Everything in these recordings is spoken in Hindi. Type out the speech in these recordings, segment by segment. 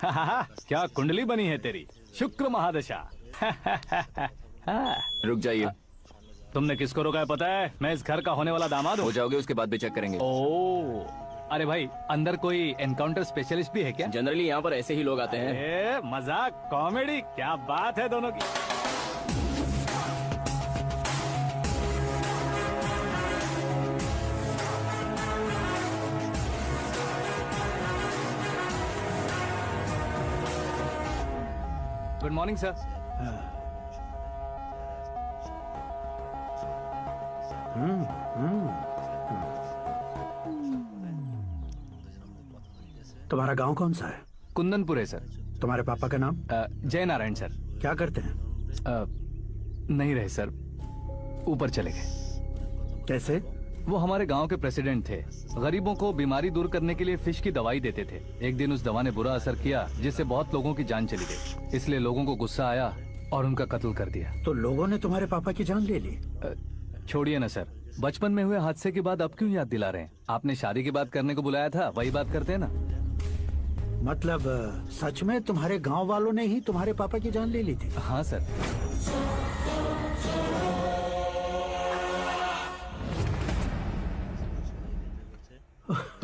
क्या कुंडली बनी है तेरी, शुक्र महादशा। रुक जाइए। तुमने किसको रोका है पता है? मैं इस घर का होने वाला दामाद हूँ। हो जाओगे उसके बाद भी चेक करेंगे। ओ, अरे भाई अंदर कोई एनकाउंटर स्पेशलिस्ट भी है क्या? जनरली यहाँ पर ऐसे ही लोग आते हैं। मजाक कॉमेडी, क्या बात है दोनों की। Good morning sir. तुम्हारा गांव कौन सा है? कुंदनपुर है सर। तुम्हारे पापा का नाम? जय नारायण सर। क्या करते हैं? नहीं रहे सर, ऊपर चले गए। कैसे? वो हमारे गांव के प्रेसिडेंट थे। गरीबों को बीमारी दूर करने के लिए फिश की दवाई देते थे। एक दिन उस दवा ने बुरा असर किया जिससे बहुत लोगों की जान चली गई। इसलिए लोगों को गुस्सा आया और उनका कत्ल कर दिया। तो लोगों ने तुम्हारे पापा की जान ले ली? छोड़िए ना सर, बचपन में हुए हादसे की बात अब क्यों याद दिला रहे हैं? आपने शादी की बात करने को बुलाया था, वही बात करते हैं ना। मतलब सच में तुम्हारे गांव वालों ने ही तुम्हारे पापा की जान ले ली थी? हाँ सर।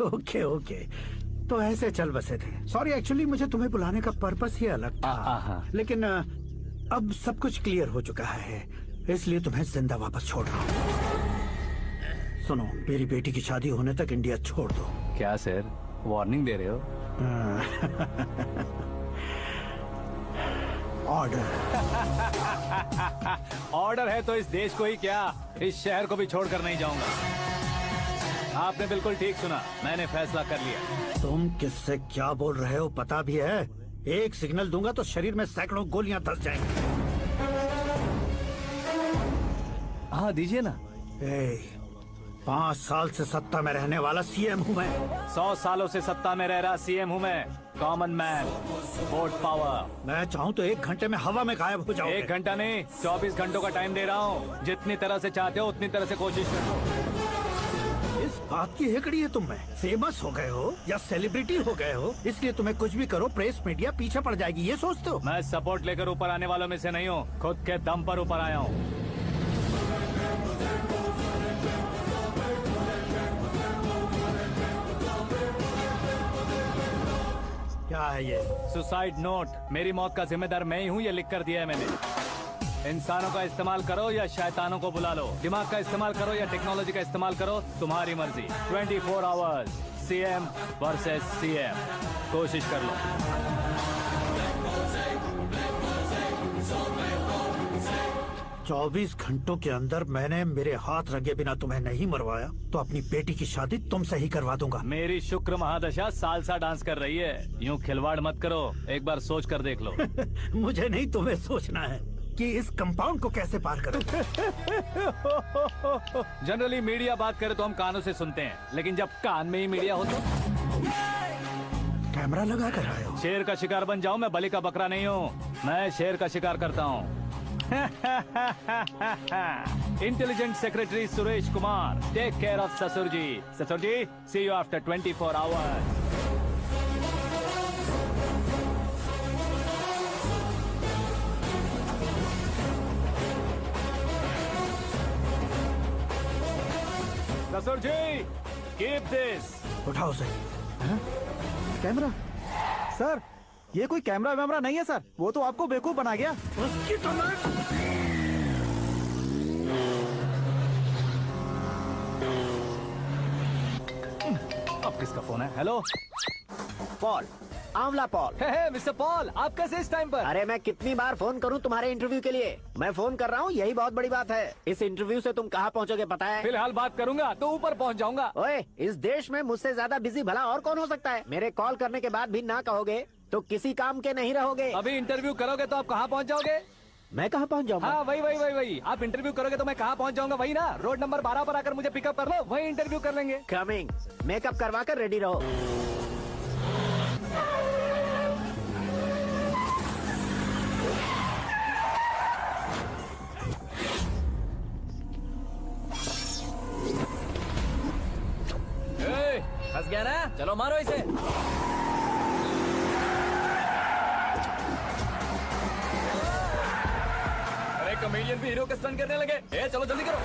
ओके ओके, तो ऐसे चल बसे थे। सॉरी, एक्चुअली मुझे तुम्हें बुलाने का पर्पस ही अलग था। लेकिन अब सब कुछ क्लियर हो चुका है, इसलिए तुम्हें जिंदा वापस छोड़ रहा हूँ। सुनो, मेरी बेटी की शादी होने तक इंडिया छोड़ दो। क्या सर, वार्निंग दे रहे हो? ऑर्डर। ऑर्डर है तो इस देश को ही क्या, इस शहर को भी छोड़कर नहीं जाऊंगा। आपने बिल्कुल ठीक सुना, मैंने फैसला कर लिया। तुम किससे क्या बोल रहे हो पता भी है? एक सिग्नल दूंगा तो शरीर में सैकड़ों गोलियां धस जाएंगी। हाँ दीजिए ना। 5 साल से सत्ता में रहने वाला सीएम हूँ मैं। 100 सालों से सत्ता में रह रहा सीएम हूँ मैं। Common man, vote power. मैं चाहूँ तो 1 घंटे में हवा में गायब हो जाऊँ। 1 घंटा नहीं, 24 घंटों का टाइम दे रहा हूँ। जितनी तरह से चाहते हो उतनी तरह से कोशिश करो। इस बात की हेकड़ी है तुम में। फेमस हो गए हो या सेलिब्रिटी हो गए हो, इसलिए तुम्हें कुछ भी करो प्रेस मीडिया पीछे पड़ जाएगी, ये सोचते हो? मैं सपोर्ट लेकर ऊपर आने वालों में से नहीं हूँ, खुद के दम पर ऊपर आया हूँ। क्या है ये? Suicide note. मेरी मौत का जिम्मेदार मैं ही हूँ, ये लिख कर दिया है मैंने। इंसानों का इस्तेमाल करो या शैतानों को बुला लो, दिमाग का इस्तेमाल करो या टेक्नोलॉजी का इस्तेमाल करो, तुम्हारी मर्जी। 24 आवर्स, सीएम वर्सेस सीएम, कोशिश कर लो। चौबीस घंटों के अंदर मैंने मेरे हाथ रंगे बिना तुम्हें नहीं मरवाया तो अपनी बेटी की शादी तुमसे ही करवा दूंगा। मेरी शुक्र महादशा सालसा डांस कर रही है, यूँ खिलवाड़ मत करो, एक बार सोच कर देख लो। मुझे नहीं, तुम्हें सोचना है कि इस कंपाउंड को कैसे पार करो। जनरली मीडिया बात करे तो हम कानों से सुनते हैं, लेकिन जब कान में ही मीडिया हो तो कैमरा लगा कर आए हो। शेर का शिकार बन जाऊं, मैं बलि का बकरा नहीं हूँ, मैं शेर का शिकार करता हूँ। Intelligent secretary Suresh Kumar, take care of ससुर जी। ससुर ji, see you after 24 hours. ससुर जी, कीप दिस। उठाओ से। कैमरा? सर, ये कोई कैमरा वैमरा नहीं है सर, वो तो आपको बेवकूफ बना गया। उसकी तो अब किसका फोन है? हेलो पॉल, आंवला पॉल। मिस्टर पॉल, आप कैसे इस टाइम पर? अरे मैं कितनी बार फोन करूं तुम्हारे इंटरव्यू के लिए? मैं फोन कर रहा हूं, यही बहुत बड़ी बात है। इस इंटरव्यू से तुम कहां पहुंचोगे पता है? फिलहाल बात करूंगा तो ऊपर पहुंच जाऊंगा। ओए, इस देश में मुझसे ज्यादा बिजी भला और कौन हो सकता है? मेरे कॉल करने के बाद भी ना कहोगे तो किसी काम के नहीं रहोगे। अभी इंटरव्यू करोगे तो आप कहाँ पहुँच जाओगे? मैं कहाँ पहुँच जाऊंगा? हाँ वही। आप इंटरव्यू करोगे तो मैं कहाँ पहुँच जाऊंगा? वही ना, रोड नंबर 12 पर आकर मुझे पिकअप कर लो, वही इंटरव्यू कर लेंगे। कमिंग। मेकअप करवा कर रेडी रहो। फंस गया ना? चलो मारो इसे। विलियन भी हीरो के स्टंट करने लगे। ए चलो जल्दी करो।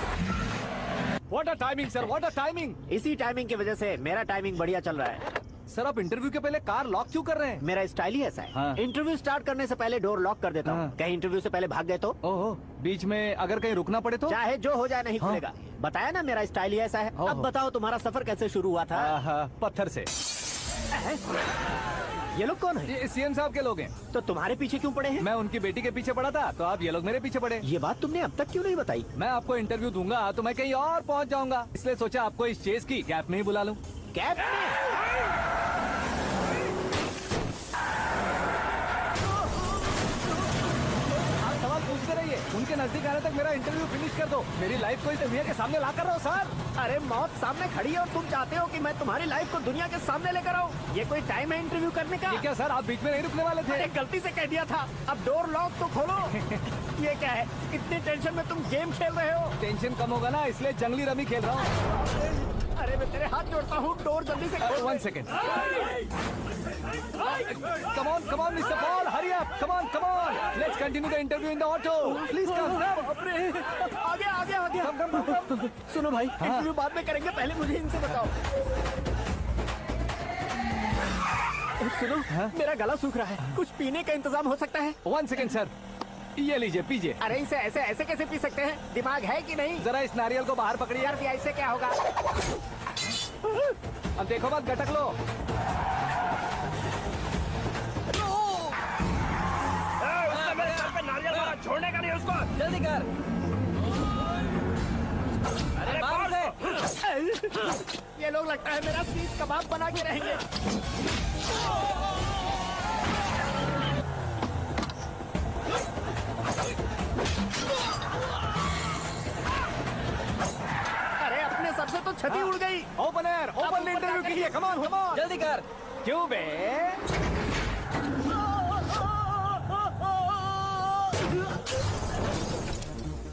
What a timing sir, what a timing. इसी टाइमिंग की वजह से मेरा टाइमिंग बढ़िया चल रहा है। सर आप इंटरव्यू के पहले कार लॉक क्यों कर रहे हैं? मेरा स्टाइल ही ऐसा है। हाँ। इंटरव्यू स्टार्ट करने से पहले डोर लॉक कर देता हूँ। हाँ। कहीं इंटरव्यू से पहले भाग गए तो ओहो, बीच में अगर कहीं रुकना पड़े तो? चाहे जो हो जाए नहीं हाँ। खुलेगा। बताया ना मेरा स्टाइल ही ऐसा है। ओहो। अब बताओ तुम्हारा सफर कैसे शुरू हुआ था? पत्थर से। ये लोग कौन है? ये सीएम साहब के लोग हैं। तो तुम्हारे पीछे क्यों पड़े हैं? मैं उनकी बेटी के पीछे पड़ा था, तो आप ये लोग मेरे पीछे पड़े। ये बात तुमने अब तक क्यों नहीं बताई? मैं आपको इंटरव्यू दूंगा तो मैं कहीं और पहुंच जाऊंगा, इसलिए सोचा आपको इस चेस की कैप में ही बुला लूं। कैब में? आप सवाल पूछते रहिए, उनके नजदीक आने तक मेरा इंटरव्यू फिनिश कर दो। मेरी लाइफ को इस दुनिया के सामने ला कर रहो सर। अरे मौत सामने खड़ी है और तुम चाहते हो कि मैं तुम्हारी लाइफ को दुनिया के सामने लेकर आऊं? ये कोई टाइम है इंटरव्यू करने का? ये क्या सर, आप बीच में नहीं रुकने वाले थे? अरे गलती से कह दिया था। अब डोर लॉक तो खोलो। ये क्या है? इतनी टेंशन में तुम गेम खेल रहे हो? टेंशन कम होगा ना, इसलिए जंगली रमी खेल रहा हूँ। अरे मैं तेरे हाथ जोड़ता हूँ, डोर जल्दी से खोल। 1 second. Come on, Mr. Paul, hurry up. Come on. Let's continue the interview in the auto. Please come. आगे। सुनो भाई, इंटरव्यू बाद में करेंगे, पहले मुझे इनसे बताओ। सुनो, मेरा गला सूख रहा है, कुछ पीने का इंतजाम हो सकता है? 1 सेकेंड सर, ये लीजिए पीजिए। अरे इसे ऐसे कैसे पी सकते हैं? दिमाग है कि नहीं? जरा इस नारियल को बाहर पकड़िए। यार दिया इससे क्या होगा? अब देखो मत, गटक लो। छोड़ने का नहीं उसको। जल्दी कर। अरे मार से। ये लोग लगता है मेरा सीख कबाब बना के रहेंगे। अरे अपने सबसे तो छठी उड़ गई। ओपन एयर, ओपन इंटरव्यू कीजिए। Come on. जल्दी कर। क्यों बे?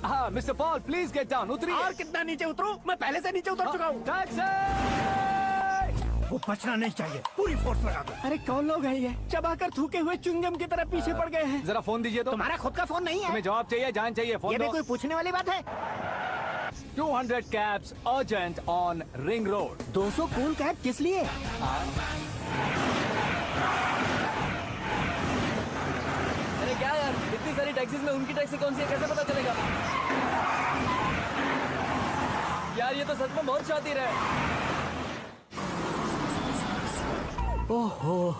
हाँ mister Paul, please get down. उतरिए। और कितना नीचे उतरूं? मैं पहले से नीचे उतर चुका हूँ। टैक्सी! वो बचना नहीं चाहिए, पूरी फोर्स लगा दो। अरे कौन लोग हैं ये? चबाकर थूके हुए च्युइंगम की तरह पीछे पड़ गए हैं। जरा फोन दीजिए तो। तुम्हारा खुद का फोन नहीं है? तुम्हें जवाब चाहिए, जान चाहिए, फोन ये भी दो। कोई पूछने वाली बात है? 200 cabs urgent on Ring Road. 200 cool cab किस लिए? अरे क्या यार, इतनी सारी टैक्सीज में उनकी टैक्सी कौन सी है, कैसे पता चलेगा? यार ये तो सच में बहुत शातिर है। ओहो,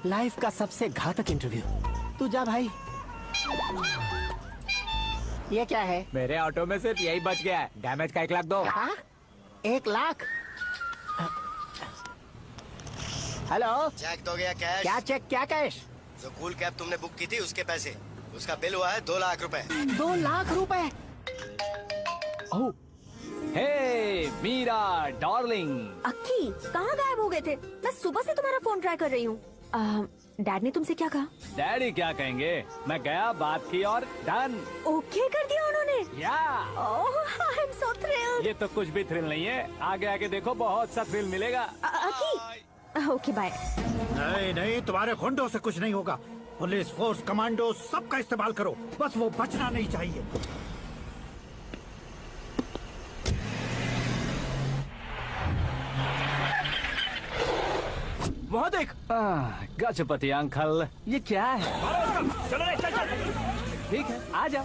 लाइफ का सबसे घातक इंटरव्यू। तू जा भाई। ये क्या है? मेरे ऑटो में सिर्फ यही बच गया है। डैमेज का 1 लाख दो। हाँ? 1 लाख? हेलो, चेक तो गया कैश। क्या चेक, क्या कैश? जो कूल कैब तुमने बुक की थी उसके पैसे, उसका बिल हुआ है 2 लाख रुपए। 2 लाख रुपए? ओह, हे मीरा डार्लिंग। अक्की, कहाँ गायब हो गए थे? मैं सुबह से तुम्हारा फोन ट्राई कर रही हूँ। डैड ने तुमसे क्या कहा? डैडी क्या कहेंगे, मैं गया, बात की और डन। ओके कर दिया उन्होंने? या ओह, आई एम सो थ्रिल्ड। ये तो कुछ भी थ्रिल नहीं है, आगे आगे देखो बहुत सा थ्रिल मिलेगा। अक्की, ओके बाय। नहीं, तुम्हारे गुंडों से कुछ नहीं होगा। पुलिस फोर्स, कमांडो, सबका इस्तेमाल करो, बस वो बचना नहीं चाहिए। वहाँ देख। गजपति अंकल, ये क्या है? चलो रे, चल। ठीक है, आ जाओ।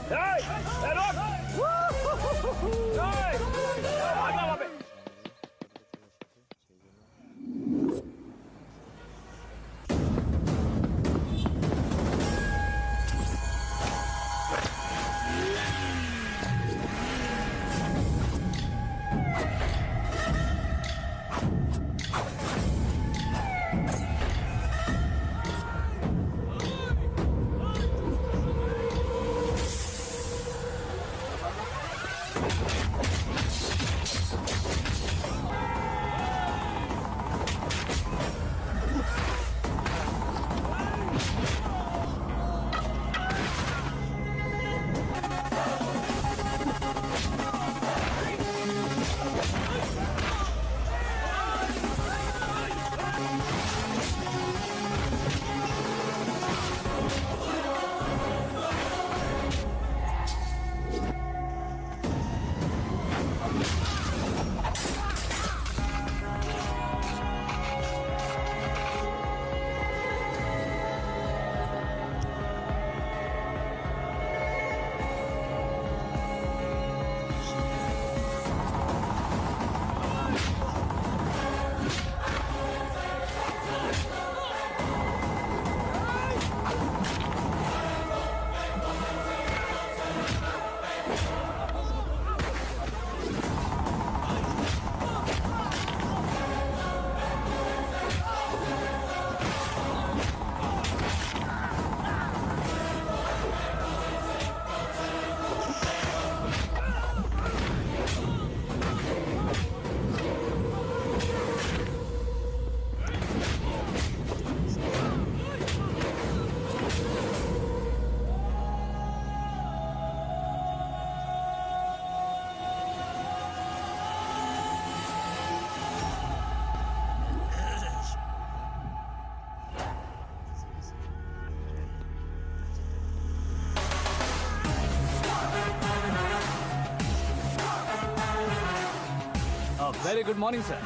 Very good morning sir.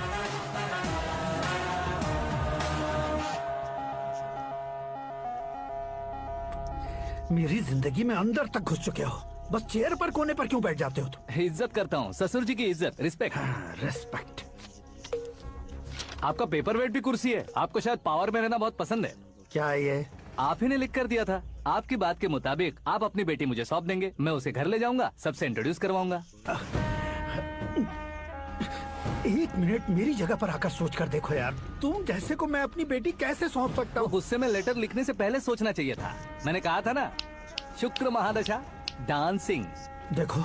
मेरी जिंदगी में अंदर तक घुस चुके हो, बस चेयर पर कोने पर क्यों बैठ जाते हो तुम? इज्जत करता हूँ, ससुर जी की इज्जत, रिस्पेक्ट। रेस्पेक्ट। आपका पेपर वेट भी कुर्सी है। आपको शायद पावर में रहना बहुत पसंद है। क्या है ये? आप ही ने लिख कर दिया था। आपकी बात के मुताबिक आप अपनी बेटी मुझे सौंप देंगे, मैं उसे घर ले जाऊंगा, सबसे इंट्रोड्यूस करवाऊंगा। एक मिनट मेरी जगह पर आकर सोच कर देखो यार, तुम जैसे को मैं अपनी बेटी कैसे सौंप सकता तो हूँ? गुस्से में लेटर लिखने से पहले सोचना चाहिए था। मैंने कहा था ना, शुक्र महादशा डांसिंग। देखो,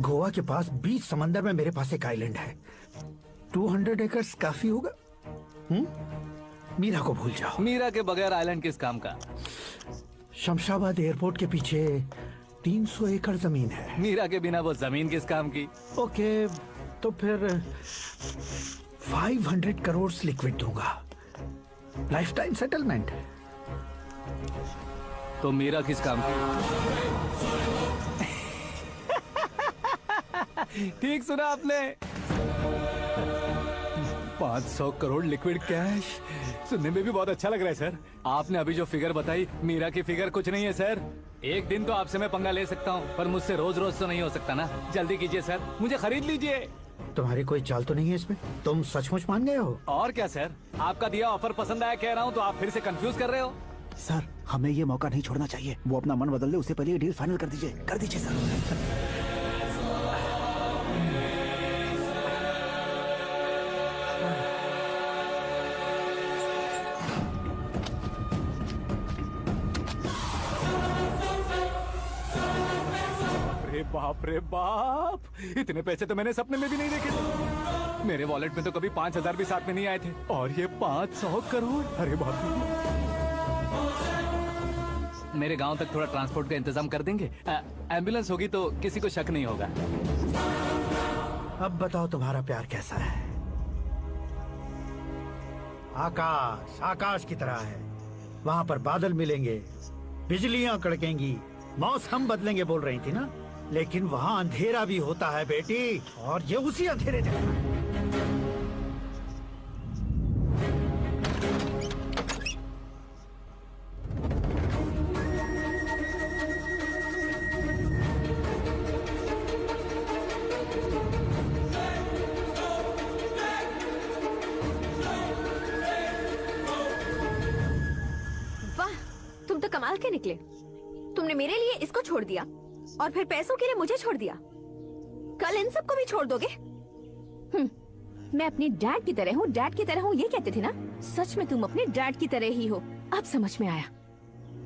गोवा के पास बीच समंदर में मेरे पास एक आइलैंड है। 200 एकर्स काफी होगा। मीरा को भूल जाओ। मीरा के बगैर आइलैंड किस काम का? शमशाबाद एयरपोर्ट के पीछे 300 एकड़ जमीन है। मीरा के बिना वो जमीन किस काम की? ओके, तो फिर 500 करोड़ लिक्विड दूंगा, लाइफ टाइम सेटलमेंट। तो मीरा किस काम की? ठीक सुना आपने, 500 करोड़ लिक्विड कैश। सुनने में भी बहुत अच्छा लग रहा है सर। आपने अभी जो फिगर बताई, मीरा की फिगर कुछ नहीं है सर। एक दिन तो आपसे मैं पंगा ले सकता हूँ, पर मुझसे रोज रोज तो नहीं हो सकता ना। जल्दी कीजिए सर, मुझे खरीद लीजिए। तुम्हारी कोई चाल तो नहीं है इसमें? तुम सचमुच मान गए हो? और क्या सर, आपका दिया ऑफर पसंद आया कह रहा हूँ, तो आप फिर से कंफ्यूज कर रहे हो। सर, हमें ये मौका नहीं छोड़ना चाहिए। वो अपना मन बदल ले, उससे पहले ये डील फाइनल कर दीजिए। कर दीजिए सर। अरे बाप रे बाप, इतने पैसे तो मैंने सपने में भी नहीं देखे थे। मेरे वॉलेट में तो कभी 5,000 भी साथ में नहीं आए थे, और ये 500 करोड़। अरे बाप रे। मेरे गांव तक थोड़ा ट्रांसपोर्ट का इंतजाम कर देंगे? एम्बुलेंस होगी तो किसी को शक नहीं होगा। अब बताओ तुम्हारा प्यार कैसा है? आकाश आकाश की तरह है, वहाँ पर बादल मिलेंगे, बिजलियां कड़केंगी, मौसम बदलेंगे बोल रही थी ना, लेकिन वहाँ अंधेरा भी होता है बेटी, और ये उसी अंधेरे जैसा है। वाह, तुम तो कमाल के निकले। तुमने मेरे लिए इसको छोड़ दिया और फिर पैसों के लिए मुझे छोड़ दिया। कल इन सबको भी छोड़ दोगे? मैं अपने डैड की तरह हूँ, डैड की तरह हूँ, ये कहते थे ना। सच में तुम अपने डैड की तरह ही हो। अब समझ में आया।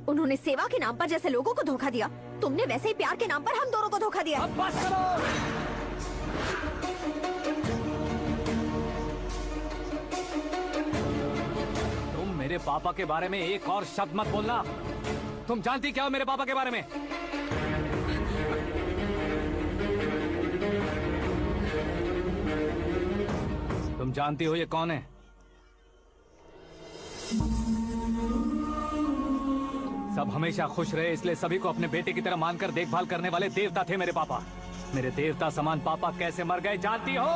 उन्होंने सेवा के नाम पर जैसे लोगों को धोखा दिया, तुमने वैसे ही प्यार के नाम पर हम दोनों को धोखा दिया। अब बस करो। तुम मेरे पापा के बारे में एक और शब्द मत बोलना। तुम जानती क्या हो मेरे पापा के बारे में? तुम जानती हो ये कौन है? सब हमेशा खुश रहे, इसलिए सभी को अपने बेटे की तरह मानकर देखभाल करने वाले देवता थे मेरे पापा। मेरे देवता समान पापा कैसे मर गए जानती हो?